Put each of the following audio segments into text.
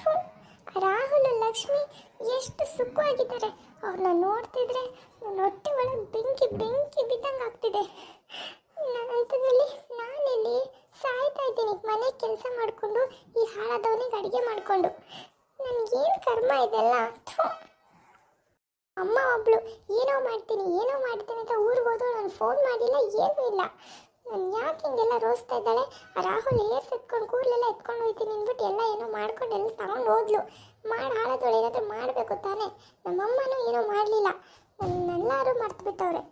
ಥು, ರಾಹುಲ್ ಲಕ್ಷ್ಮಿ ಎಷ್ಟು ಸುಖವಾಗಿದ್ದಾರೆ. ಅವ್ರನ್ನ ನೋಡ್ತಿದ್ರೆ ನನ್ನ ಹೊಟ್ಟೆ ಒಳಗೆ ಬೆಂಕಿ ಬೆಂಕಿ ಬಿದ್ದಂಗೆ ಆಗ್ತಿದೆ. ಅಂಥದ್ರಲ್ಲಿ ನಾನಿಲ್ಲಿ ಸಾಯ್ತಾ ಇದ್ದೀನಿ, ಮನೆ ಕೆಲಸ ಮಾಡಿಕೊಂಡು ಈ ಹಾಳಾದವನಿಗೆ ಅಡುಗೆ ಮಾಡಿಕೊಂಡು. ನನಗೇನು ಕರ್ಮ ಇದೆಲ್ಲ. ಥು. ಅಮ್ಮ ಒಬ್ಳು ಏನೋ ಮಾಡ್ತೀನಿ ಅಂತ ಊರಿಗೆ ಹೋದ್ರು, ನಾನು ಫೋನ್ ಮಾಡಿಲ್ಲ, ಏನೂ ಇಲ್ಲ. ನಾನು ಯಾಕೆ ಹಿಂಗೆಲ್ಲ ರೋಸ್ತಾ ಇದ್ದಾಳೆ. ರಾಹುಲ್ ಏರ್ಸ್ ಎತ್ಕೊಂಡು ಕೂದಲೆಲ್ಲ ಎತ್ಕೊಂಡು ಹೋಗ್ತೀನಿ ಅಂದ್ಬಿಟ್ಟು ಎಲ್ಲ ಏನೋ ಮಾಡ್ಕೊಂಡು ಎಲ್ಲ ತಗೊಂಡು ಹೋದ್ಲು. ಮಾಡಿ ಹಾಳಾದವಳು ಏನಾದರೂ ಮಾಡಬೇಕು ತಾನೇ. ನಮ್ಮಮ್ಮನೂ ಏನೂ ಮಾಡಲಿಲ್ಲ, ನನ್ನೆಲ್ಲರೂ ಮರ್ತು ಬಿಟ್ಟವ್ರೆ.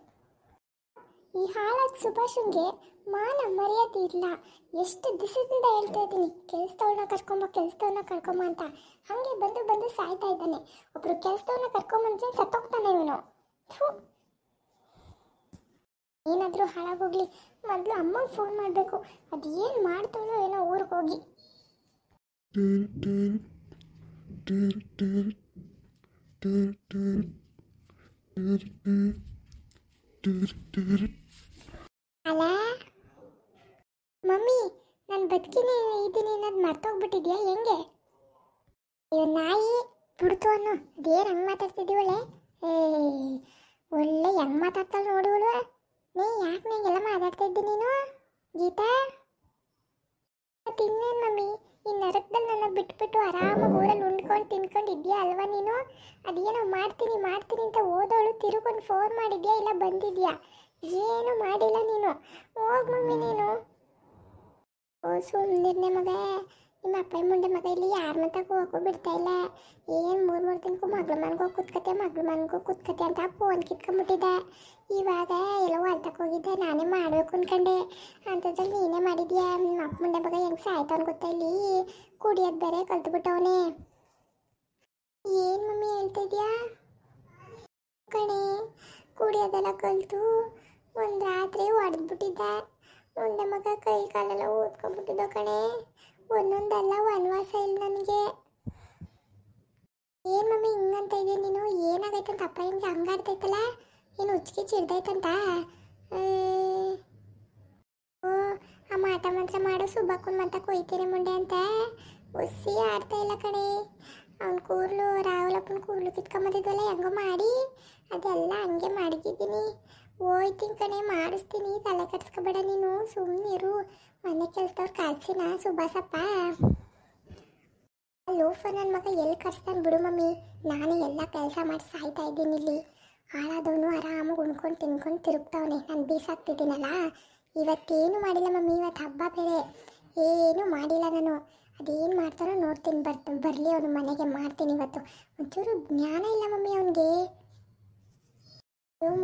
ಈ ಹಾಳಾದ ಸುಭಾಷನ್ಗೆ ಮಾನ ಮರ್ಯಾದೆ ಇಲ್ಲ. ಎಷ್ಟು ದಿವಸದಿಂದ ಹೇಳ್ತಾ ಇದ್ದೀನಿ ಕೆಲಸದವ್ರನ್ನ ಕರ್ಕೊಂಬ ಅಂತ. ಹಾಗೆ ಬಂದು ಸಾಯ್ತಾ ಇದ್ದಾನೆ. ಒಬ್ರು ಕೆಲಸದವ್ರನ್ನ ಕರ್ಕೊಂಬಂದ್ರೆ ಸತ್ತೋಗ್ತಾನೆ ಇವನು. ಏನಾದರೂ ಹಾಳಾಗೋಗ್ಲಿ, ಮೊದಲು ಅಮ್ಮಗೆ ಫೋನ್ ಮಾಡಬೇಕು. ಅದು ಏನು ಮಾಡ್ತಾಳೋ ಏನೋ ಊರಿಗೆ ಹೋಗಿ. ಅಲ್ಲ ಮಮ್ಮಿ, ನಾನು ಬದುಕಿನಿ ಇದ್ದೀನಿ ಅನ್ನೋದು ಮರ್ತೋಗ್ಬಿಟ್ಟಿದ್ಯಾ ಹೆಂಗೆ? ಅಯ್ಯೋ ನಾಯಿ ಬಿಡ್ತು ಅನ್ನೋ, ಅದೇನು ಹಂಗೆ ಮಾತಾಡ್ತಿದ್ದೀವಳೆ. ಒಳ್ಳೆ ಹೆಂಗೆ ಮಾತಾಡ್ತಾಳೆ ನೋಡುವಳು. ನೀ ಯಾಕೆ ನಂಗೆಲ್ಲ ಮಾತಾಡ್ತಾ ಇದ್ದಿ ನೀನು ಗೀತಾ? ಮತ್ತು ಇನ್ನೇನು ಮಮ್ಮಿ, ಈ ನರಕದಲ್ಲಿ ನನ್ನ ಬಿಟ್ಬಿಟ್ಟು ಆರಾಮಾಗಿ ಊರಲ್ಲಿ ಉಂಡ್ಕೊಂಡು ತಿನ್ಕೊಂಡು ಇದೆಯಾ ಅಲ್ವಾ ನೀನು? ಅದೇನೋ ಮಾಡ್ತೀನಿ ಅಂತ ಓದೋಳು ತಿರುಗೊಂಡು ಫೋನ್ ಮಾಡಿದ್ಯಾ ಇಲ್ಲ ಬಂದಿದ್ಯಾ? ಏನು ಮಾಡಿಲ್ಲ ನೀನು. ಹೋಗ್ ಮಮ್ಮಿ ನೀನು. ಓ ಸುಮ್ಮನಿರ್ನೆ ಮಗ, ನಿಮ್ಮ ಅಪ್ಪ ಮುಂಡೆ ಮಗ ಇಲ್ಲಿ ಯಾರ ಮತ್ತಕ್ಕೂ ಹೋಗೋ ಬಿಡ್ತಾ ಇಲ್ಲ. ಏನು ಮೂರು ದಿನಕ್ಕೂ ಮಗ್ಳ ಮನ್ಗೆ ಹೋಗಿ ಕೂತ್ಕತೆ ಅಂತ ಫೋನ್ ಕಿತ್ಕೊಂಡ್ಬಿಟ್ಟಿದ್ದೆ. ಇವಾಗ ಎಲ್ಲೋ ಹೊಲ್ತಕ್ಕೆ ಹೋಗಿದ್ದೆ, ನಾನೇ ಮಾಡಬೇಕು ಅನ್ಕೊಂಡೆ. ಅಂಥದ್ರಲ್ಲಿ ನೀನೇ ಮಾಡಿದ್ಯಾ. ನಿಮ್ಮ ಅಪ್ಪ ಮುಂಡೆ ಮಗ ಹೆಂಗೆ ಸಾಯ್ತಾವನು ಗೊತ್ತಾ, ಇಲ್ಲಿ ಕುಡಿಯೋದು ಬೇರೆ ಕಲ್ತ್ಬಿಟ್ಟವನೇ. ಏನು ಮಮ್ಮಿ ಹೇಳ್ತಾ ಇದೆಯಾ ಕಣೆ? ಕುಡಿಯೋದೆಲ್ಲ ಕಲಿತು ಒಂದು ರಾತ್ರಿ ಹೊಡೆದ್ಬಿಟ್ಟಿದ್ದೆ. ಮುಂದೆ ಮಗ ಕೈ ಕಾಲೆಲ್ಲ ಊದ್ಕೊಂಡ್ಬಿಟ್ಟಿದ್ದ ಕಣೆ. ಒಂದೊಂದೆಲ್ಲ ವನವಾಸ ಇಲ್ಲ ನನಗೆ. ಏನು ಮಮ್ಮಿ ಹಿಂಗಂತ ಇದೆಯಾ ನೀನು? ಏನಾಗೈತಂತ ಅಪ್ಪ ಹಿಂಗೆ ಹಂಗಾಡ್ತೈತಲ್ಲ? ಏನು ಹುಚ್ಚಿಗೆ ಚಿಡ್ದೈತಂತ? ಓ ಆ ಮಾಟ ಮಂತ್ರ ಮಾಡು ಸುಬ್ಬಕ್ಕನ ಮತ್ತ ಕೊಯ್ತೀನಿ ಮುಂಡೆ ಅಂತ ಹುಸಿ ಆಡ್ತಾ ಇಲ್ಲ ಕಣೆ. ಅವ್ನ ಕೂರ್ಲು ರಾಹುಲಪ್ಪನ ಕೂರ್ಲು ಕಿತ್ಕೊಂಬಂದಿದ್ವಲ್ಲ ಹೆಂಗೋ ಮಾಡಿ, ಅದೆಲ್ಲ ಹಂಗೆ ಮಾಡಿದ್ದೀನಿ. ಹೋಯ್ತೀನಿ ಕಣೆ, ಮಾಡಿಸ್ತೀನಿ, ತಲೆ ಕಟ್ಸ್ಕೊಬೇಡ ನೀನು, ಸುಮ್ಮನಿರು. ಮನೆ ಕೆಲಸದವ್ರು ಕಾಲ್ಸಿನ ಸುಭಾಸಪ್ಪ. ಲೋಫ ನನ್ನ ಮಗ ಎಲ್ಲಿ ಕಟ್ಸ್ತಾನೆ ಬಿಡು ಮಮ್ಮಿ. ನಾನು ಎಲ್ಲ ಕೆಲಸ ಮಾಡಿ ಸಾಯ್ತಾ ಇದ್ದೀನಿ ಇಲ್ಲಿ. ಹಾಳಾದವನು ಆರಾಮಾಗಿ ಉಣ್ಕೊಂಡು ತಿನ್ಕೊಂಡು ತಿರುಗ್ತಾವನೆ. ನಾನು ಬೀಸಾಕ್ತಿದ್ದೀನಲ್ಲ. ಇವತ್ತೇನು ಮಾಡಿಲ್ಲ ಮಮ್ಮಿ, ಇವತ್ತು ಹಬ್ಬ ಬೇರೆ. ಏನೂ ಮಾಡಿಲ್ಲ ನಾನು. ಅದೇನು ಮಾಡ್ತಾರೋ ನೋಡ್ತೀನಿ. ಬರಲಿ ಅವನು ಮನೆಗೆ, ಮಾಡ್ತೀನಿ ಇವತ್ತು. ಒಂಚೂರು ಜ್ಞಾನ ಇಲ್ಲ ಮಮ್ಮಿ ಅವನಿಗೆ.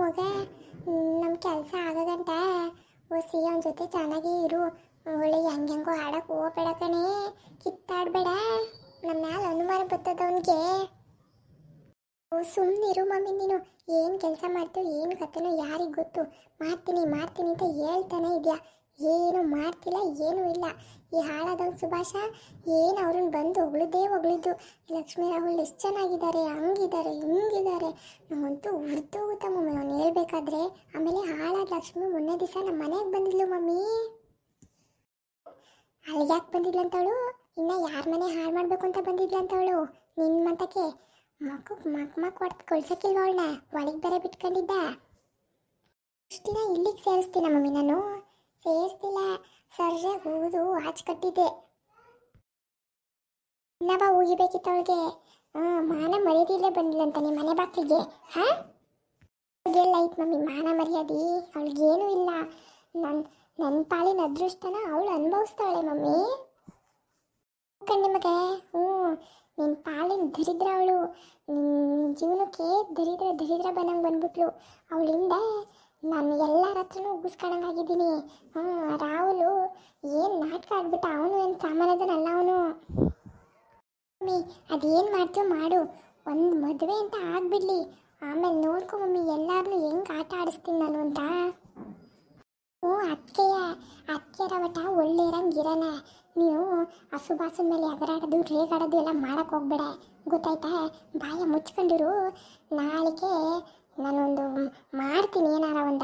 ಮಗ ನಮ್ಮ ಕೆಲಸ ಆಗಗಂಟ ಓಸಿ ಅವನ ಜೊತೆ ಚೆನ್ನಾಗಿ ಇರು. ಒಳ್ಳೆ ಹೆಂಗೆಂಗೋ ಆಡಕ್ಕೆ ಹೋಗ್ಬೇಡ ಕಣೆ, ಕಿತ್ತಾಡಬೇಡ. ನಮ್ಮ ಮ್ಯಾಲ ಅನುಮಾನ ಬರ್ತದ ಅವನಿಗೆ. ಓ ಸುಮ್ಮನಿರು ಮಮ್ಮಿ ನೀನು. ಏನು ಕೆಲಸ ಮಾಡ್ತೀವಿ ಏನು ಕತೆನೋ ಯಾರಿಗೆ ಗೊತ್ತು. ಮಾಡ್ತೀನಿ ಅಂತ ಹೇಳ್ತಾನೆ ಇದೆಯಾ. ಏನು ಮಾಡ್ತಿಲ್ಲ, ಏನೂ ಇಲ್ಲ. ಈ ಹಾಳಾದವ್ನು ಸುಭಾಷ ಏನು ಅವ್ರನ್ನ ಬಂದು ಹೊಗಳಿದ್ದು. ಲಕ್ಷ್ಮೀ ರಾಹುಲ್ ಎಷ್ಟು ಚೆನ್ನಾಗಿದ್ದಾರೆ, ಹಂಗಿದ್ದಾರೆ ಹಿಂಗಿದ್ದಾರೆ. ನಾವಂತೂ ಉರ್ದೋಗುತ್ತಾ ಮಮ್ಮಿ ಅವ್ನು ಹೇಳ್ಬೇಕಾದ್ರೆ. ಆಮೇಲೆ ಹಾಳಾದ ಲಕ್ಷ್ಮಿ ಮೊನ್ನೆ ದಿವಸ ನಮ್ಮ ಮನೆಗೆ ಬಂದಿದ್ಲು ಮಮ್ಮಿ. ಅಲ್ಲಿಗೆ ಯಾಕೆ ಬಂದಿದ್ಲಂತವಳು? ಇನ್ನು ಯಾರ ಮನೆ ಹಾಳು ಮಾಡಬೇಕು ಅಂತ ಬಂದಿದ್ಲಂತವಳು ನಿನ್ನ ಮತಕ್ಕೆ. ಮಕ್ ಹೊಡೆದು ಕೊಳ್ಸಕ್ಕಿಲ್ವ ಅವಳನ್ನ? ಒಳಗೆ ಬೇರೆ ಬಿಟ್ಕೊಂಡಿದ್ದ. ಇಷ್ಟು ದಿನ ಇಲ್ಲಿಗೆ ಸೇರಿಸ್ತೀನ ಮಮ್ಮಿ ನಾನು? ಸೇರಿಸ್ತಿಲ್ಲ, ಸರ್ಜಾಗಿ ಊದು ಆಚೆ ಕಟ್ಟಿದ್ದೆ. ಇನ್ನವ ಉಗಿಬೇಕಿತ್ತು ಅವಳಿಗೆ. ಮಾನ ಮರ್ಯಾದಿಲ್ಲೇ ಬಂದಿಲ್ಲಂತ ನಿಮ್ಮ ಮನೆ ಬಾಕ್ಲಿಗೆ. ಹಾಂ ಎಲ್ಲ ಐತೆ ಮಮ್ಮಿ ಮಾನ ಮರ್ಯಾದೆ ಅವಳಿಗೇನೂ ಇಲ್ಲ. ನನ್ನ ಪಾಲಿನ ಅದೃಷ್ಟನ ಅವಳು ಅನುಭವಿಸ್ತಾಳೆ ಮಮ್ಮಿ. ನಿಮಗೆ ನಿನ್ನ ಪಾಲಿನ ದರಿದ್ರ ಅವಳು. ನಿನ್ನ ಜೀವನಕ್ಕೆ ದರಿದ್ರ ಬಂದ್ಬಿಟ್ಲು. ಅವಳಿಂದ ನಾನು ಎಲ್ಲರ ಹತ್ರನೂ ಉಗಿಸ್ಕೊಳಂಗಾಗಿದ್ದೀನಿ. ರಾಹುಲು ಏನು ನಾಟಕ ಆಡ್ಬಿಟ್ಟ. ಅವನು ಏನು ಸಾಮಾನ್ಯದನಲ್ಲ ಅವನು. ಮಮ್ಮಿ ಅದೇನು ಮಾಡ್ತೀವೋ ಮಾಡು, ಒಂದು ಮದುವೆ ಅಂತ ಆಗ್ಬಿಡ್ಲಿ, ಆಮೇಲೆ ನೋಡ್ಕೊ ಮಮ್ಮಿ ಎಲ್ಲರನ್ನೂ ಹೆಂಗೆ ಆಟ ಆಡಿಸ್ತೀನಿ ನಾನು ಅಂತ. ಅಕ್ಕೆರ ಒಟ್ಟ ಒಳ್ಳೆರಂಗಿರನ. ನೀವು ಹಸುಬಾಸನ ಮೇಲೆ ಎಗರಾಡೋದು ರೇಗಾಡೋದು ಎಲ್ಲ ಮಾಡೋಕ್ಕೆ ಹೋಗ್ಬೇಡ, ಗೊತ್ತಾಯ್ತಾ? ಬಾಯ ಮುಚ್ಕೊಂಡಿರು. ನಾಳೆಗೆ ನಾನೊಂದು ಮಾಡ್ತೀನಿ ಏನಾರ ಒಂದ.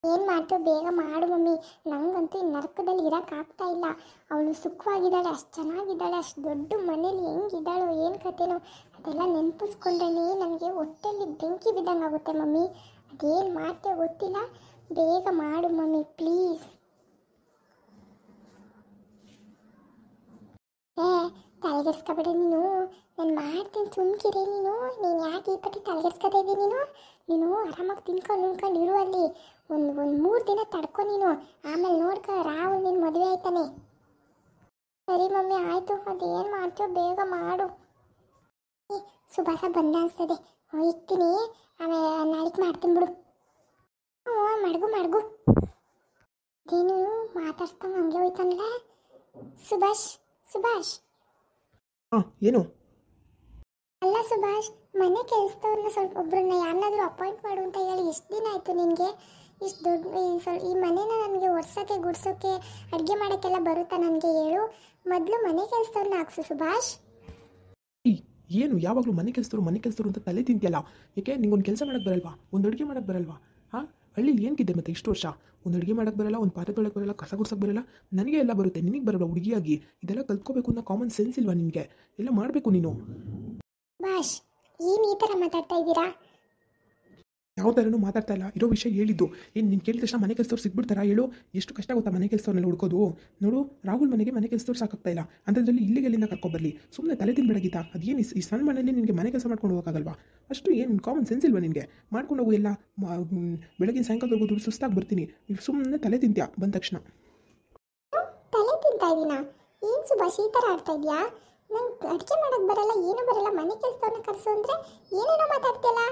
ಏನು ಮಾಡ್ತೀವೋ ಬೇಗ ಮಾಡು ಮಮ್ಮಿ. ನನಗಂತೂ ಈ ನರಕದಲ್ಲಿ ಇರೋಕ್ಕಾಗ್ತಾ ಇಲ್ಲ. ಅವಳು ಸುಖವಾಗಿದ್ದಾಳೆ, ಅಷ್ಟು ಚೆನ್ನಾಗಿದ್ದಾಳೆ, ಅಷ್ಟು ದೊಡ್ಡ ಮನೇಲಿ ಹೆಂಗಿದ್ದಾಳೋ ಏನು ಕತೆನೋ ಅದೆಲ್ಲ ನೆನಪಿಸ್ಕೊಂಡ್ರೆ ನನಗೆ ಹೊಟ್ಟೆಲಿ ಬೆಂಕಿ ಬಿದ್ದಂಗೆ ಆಗುತ್ತೆ ಮಮ್ಮಿ. ಅದೇನು ಮಾಡ್ತೇವೆ ಗೊತ್ತಿಲ್ಲ, ಬೇಗ ಮಾಡು ಮಮ್ಮಿ ಪ್ಲೀಸ್. ತಲೆಗೆಡ್ಸ್ಕೊಬೇಡ ನೀನು, ನಾನು ಮಾಡ್ತೀನಿ ಸುಮ್ಕಿರಿ ನೀನು ಯಾಕೆ ಈ ಪಟ್ಟಿ ತಲೆಗೆಡ್ಸ್ಕೊತಾ ಇದ್ದೀನಿ ನೀನು ಆರಾಮಾಗಿ ತಿನ್ಕೊಂಡು ನಿಂತ್ಕೊಂಡು ಇರುವಲ್ಲಿ ಒಂದು 3 ದಿನ ತಡ್ಕೊ ನೀನು, ಆಮೇಲೆ ನೋಡ್ಕೊ ರಾಹುಲ್ ನಿನ್ನ ಮದುವೆ ಆಯ್ತಾನೆ. ಸರಿ ಮಮ್ಮಿ ಆಯಿತು, ಅದೇನು ಮಾಡ್ತೀವೋ ಬೇಗ ಮಾಡು. ಸುಭಾಸ ಬಂದ ಅನಿಸ್ತದೆ, ಇರ್ತೀನಿ, ಆಮೇಲೆ ನಾಳೆಗೆ ಮಾಡ್ತೀನಿ ಬಿಡು. ಮಡಗು ಅದೇನು ಮಾತಾಡ್ಸ್ದಂಗೆ ಹಂಗೆ ಹೋಯ್ತಾನಲ್ಲ. ಸುಭಾಷ್ ಏನು? ಅಲ್ಲ ಸುಭಾಷ್, ಮನೆ ಕೆಲಸದವ್ರನ್ನ ಸ್ವಲ್ಪ ಒಬ್ಬರನ್ನ ಯಾರನ್ನಾದರೂ ಅಪಾಯಿಂಟ್ ಮಾಡು ಅಂತ ಹೇಳಿ ಎಷ್ಟು ದಿನ ಆಯಿತು ನಿನಗೆ? ಇಷ್ಟು ದೊಡ್ಡ ಈ ಮನೇನ ನನಗೆ ಒರ್ಸೋಕ್ಕೆ ಗುಡ್ಸೋಕ್ಕೆ ಅಡುಗೆ ಮಾಡೋಕ್ಕೆಲ್ಲ ಬರುತ್ತಾ ನನಗೆ ಹೇಳು. ಮೊದಲು ಮನೆ ಕೆಲಸದವ್ರನ್ನ ಹಾಕ್ಸು ಸುಭಾಷ್. ಏನು ಯಾವಾಗಲೂ ಮನೆ ಕೆಲಸದವ್ರು ಅಂತ ತಲೆ ತಿಂತಿಯಲ್ಲ? ಏಕೆ ನಿಂಗೊಂದು ಕೆಲಸ ಮಾಡೋಕ್ಕೆ ಬರಲ್ವಾ? ಒಂದು ಅಡುಗೆ ಮಾಡೋಕ್ಕೆ ಬರಲ್ವಾ? ಹಾಂ, ಹಳ್ಳಿಲಿ ಏನ್ಕಿದ್ದೆ ಮತ್ತೆ ಇಷ್ಟು ವರ್ಷ? ಒಂದು ಅಡುಗೆ ಮಾಡೋಕ್ಕೆ ಬರಲ್ಲ, ಒಂದು ಪಾತ್ರೆ ತೊಳಕ್ಕೆ ಬರಲ್ಲ, ಕಸ ಗುಡ್ಸೋಕ್ಕೆ ಬರಲ್ಲ. ನನಗೆ ಎಲ್ಲ ಬರುತ್ತೆ, ನಿನಗೆ ಬರಲ್ಲ ಹುಡುಗಿಯಾಗಿ. ಇದೆಲ್ಲ ಕಲ್ತ್ಕೋಬೇಕು ಅನ್ನೋ ಕಾಮನ್ ಸೆನ್ಸ್ ಇಲ್ವಾ ನಿನಗೆ? ಎಲ್ಲ ಮಾಡಬೇಕು ನೀನು. ಭಾಷ್, ಏನು ಈ ಥರ ಮಾತಾಡ್ತಾ ಇದ್ದೀರಾ? ಯಾವ ಥರನೂ ಮಾತಾಡ್ತಾ ಇಲ್ಲ, ಇರೋ ವಿಷಯ ಹೇಳಿದ್ದು. ಏನು ನೀನು ಕೇಳಿದ ತಕ್ಷಣ ಮನೆ ಕೆಲಸದವ್ರು ಸಿಗ್ಬಿಡ್ತಾರಾ? ಹೇಳು, ಎಷ್ಟು ಕಷ್ಟ ಗೊತ್ತಾ ಮನೆ ಕೆಲಸದವ್ರನ್ನೆಲ್ಲ ಹುಡ್ಕೋದು. ನೋಡು, ರಾಹುಲ್ ಮನೆ ಕೆಲಸದವ್ರು ಸಾಕಾಗ್ತಾ ಇಲ್ಲ, ಅಂಥದ್ರಲ್ಲಿ ಇಲ್ಲಿಗೆಲ್ಲಿಂದ ಕರ್ಕೊಬರಲಿ. ಸುಮ್ಮನೆ ತಲೆ ತಿನ್ಬೇಡಾಗಿತ್ತ? ಅದೇನು ಈ ಸಣ್ಣ ಮನೆಯಲ್ಲಿ ನಿನಗೆ ಮನೆ ಕೆಲಸ ಮಾಡ್ಕೊಂಡು ಹೋಗೋಕ್ಕಾಗಲ್ವಾ? ಅಷ್ಟು ಏನು ಕಾಮನ್ ಸೆನ್ಸ್ ಇಲ್ವಾ ನಿನಗೆ? ಮಾಡ್ಕೊಂಡು ಹೋಗು ಎಲ್ಲ. ಬೆಳಗಿನ ಸಾಯಂಕಾಲದವರೆಗೂ ದುಡ್ಡು ಸುಸ್ತಾಗಿ ಬರ್ತೀನಿ, ಸುಮ್ಮನೆ ತಲೆ ತಿಂತ್ಯಾ ಬಂದ ತಕ್ಷಣ. ತಲೆ ತಿಂತಾ ಇದ್ದೀನಾ? ಏನು ಸುಭಾಷ್ ಈ ಥರ ಆಡ್ತಾ ಇದೆಯಾ? ನಂಗೆ ಅಡುಗೆ ಮಾಡೋಕ್ಕೆ ಬರಲ್ಲ, ಏನೂ ಬರಲ್ಲ, ಮನೆ ಕೆಲಸದವ್ರನ್ನ ಕರೆಸು ಅಂದರೆ ಏನೇನೋ ಮಾತಾಡ್ತೀಯಲ್ಲ.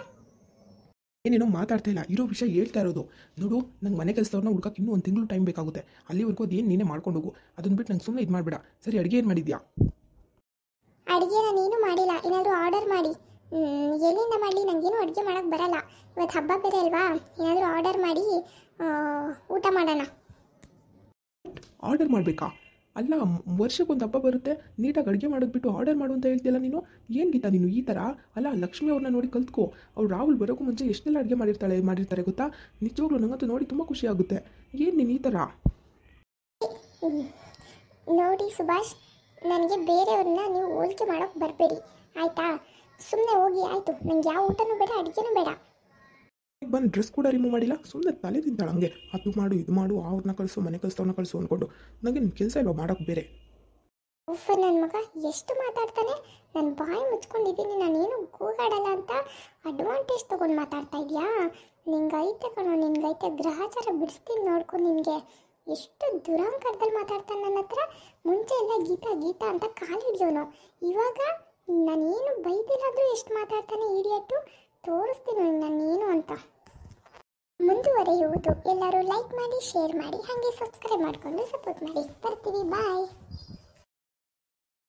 ಏನೇನೋ ಮಾತಾಡ್ತಾ ಇಲ್ಲ, ಇರೋ ವಿಷಯ ಹೇಳ್ತಾ ಇರೋದು. ನೋಡು, ನಂಗೆ ಮನೆ ಕೆಲಸದವ್ರನ್ನ ಹುಡ್ಕಕ್ಕೆ ಇನ್ನೂ 1 ತಿಂಗಳು ಟೈಮ್ ಬೇಕಾಗುತ್ತೆ. ಅಲ್ಲಿವರೆಗೂ ಅದೇನು ನೀನೇ ಮಾಡ್ಕೊಂಡು ಹೋಗು. ಅದನ್ನ ಬಿಟ್ಟು ನಂಗೆ ಸುಮ್ಮನೆ ಇದು ಮಾಡಬೇಡ. ಸರಿ, ಅಡುಗೆ ಏನು ಮಾಡಿದ್ಯಾ? ಅಡುಗೆನ ನೀನು ಮಾಡಿಲ್ಲ, ಏನಾದರೂ ಆರ್ಡರ್ ಮಾಡಿ. ಎಲ್ಲಿಂದ ಮಾಡಲಿ? ನನಗೇನು ಅಡುಗೆ ಮಾಡೋಕ್ಕೆ ಬರಲ್ಲ. ಇವತ್ತು ಹಬ್ಬ ಬೇರೆ ಅಲ್ವಾ, ಏನಾದರೂ ಆರ್ಡರ್ ಮಾಡಿ ಊಟ ಮಾಡೋಣ. ಆರ್ಡರ್ ಮಾಡಬೇಕಾ? ಅಲ್ಲ, ವರ್ಷಕ್ಕೊಂದು ಹಬ್ಬ ಬರುತ್ತೆ, ನೀಟಾಗಿ ಅಡುಗೆ ಮಾಡೋದು ಬಿಟ್ಟು ಆರ್ಡರ್ ಮಾಡು ಅಂತ ಹೇಳ್ತಿಯಲ್ಲ ನೀನು. ಏನು ಗೀತಾ ನೀನು ಈ ಥರ? ಅಲ್ಲ, ಲಕ್ಷ್ಮಿ ಅವ್ರನ್ನ ನೋಡಿ ಕಲ್ತ್ಕೋ. ಅವ್ರು ರಾಹುಲ್ ಬರೋಕ್ಕೂ ಮುಂಚೆ ಎಷ್ಟೆಲ್ಲ ಅಡುಗೆ ಮಾಡಿರ್ತಾರೆ ಗೊತ್ತಾ? ನಿಜವಾಗ್ಲೂ ನಂಗಂತೂ ನೋಡಿ ತುಂಬ ಖುಷಿ ಆಗುತ್ತೆ. ಏನು ನೀನು ಈ ಥರ? ನೋಡಿ ಸುಭಾಷ್, ನನಗೆ ಬೇರೆಯವ್ರನ್ನ ನೀವು ಹೋಲಿಕೆ ಮಾಡೋಕ್ಕೆ ಬರಬೇಡಿ ಆಯಿತಾ? ಸುಮ್ಮನೆ ಹೋಗಿ ಆಯಿತು. ನನಗೆ ಯಾವ ಊಟನೂ ಬೇಡ, ಅಡುಗೆನೂ ಬೇಡ. ಬಂದು ಡ್ರೆಸ್ ಕೂಡ ರಿಮೂವ್ ಮಾಡಿಲ್ಲ, ಸುಮ್ಮನೆ ತಲೆ ತಿಂತಾಳೆ ಹಂಗೆ. ಅದು ಮಾಡು ಇದು ಮಾಡು, ಅವ್ರನ್ನ ಕಳಿಸು, ಮನೆ ಕೆಲಸವ್ರನ್ನ ಕಳಿಸು ಅಂದ್ಕೊಂಡು. ನನಗೆ ನಿನ್ನ ಕೆಲಸ ಇಲ್ವಾ ಮಾಡೋಕ್ಕೆ ಬೇರೆ? ಉಫ್, ನನ್ನ ಮಗ ಎಷ್ಟು ಮಾತಾಡ್ತಾನೆ. ನಾನು ಬಾಯಿ ಮುಚ್ಕೊಂಡಿದ್ದೀನಿ, ನಾನೇನು ಕೂಗಾಡಲ್ಲ ಅಂತ ಅಡ್ವಾಂಟೇಜ್ ತೊಗೊಂಡು ಮಾತಾಡ್ತಾ ಇದೆಯಾ? ನಿಂಗೈತೆ ಕಣೋ, ನಿಂಗೈತೆ. ಗ್ರಹಚಾರ ಬಿಡಿಸ್ತೀನಿ ನೋಡ್ಕೊಂಡು ನಿನಗೆ. ಎಷ್ಟು ದುರಾಂಕರದಲ್ಲಿ ಮಾತಾಡ್ತಾನೆ ನನ್ನ ಹತ್ರ. ಮುಂಚೆ ಎಲ್ಲ ಗೀತಾ ಅಂತ ಕಾಲು ಹಿಡಿಯೋನು, ಇವಾಗ ನಾನೇನು ಬೈದಿಲ್ಲಾದರೂ ಎಷ್ಟು ಮಾತಾಡ್ತಾನೆ ಇಡಿಯಟ್ಟು. ತೋರಿಸ್ತೀನಿ ನಾನೇನು ಅಂತ. ಮುಂದುವರೆಯುವುದು. ಎಲ್ಲರೂ ಲೈಕ್ ಮಾಡಿ, ಶೇರ್ ಮಾಡಿ, ಹಾಗೆ ಸಬ್ಸ್ಕ್ರೈಬ್ ಮಾಡಿಕೊಂಡು ಸಪೋರ್ಟ್ ಮಾಡಿ. ಬರ್ತೀವಿ, ಬಾಯ್.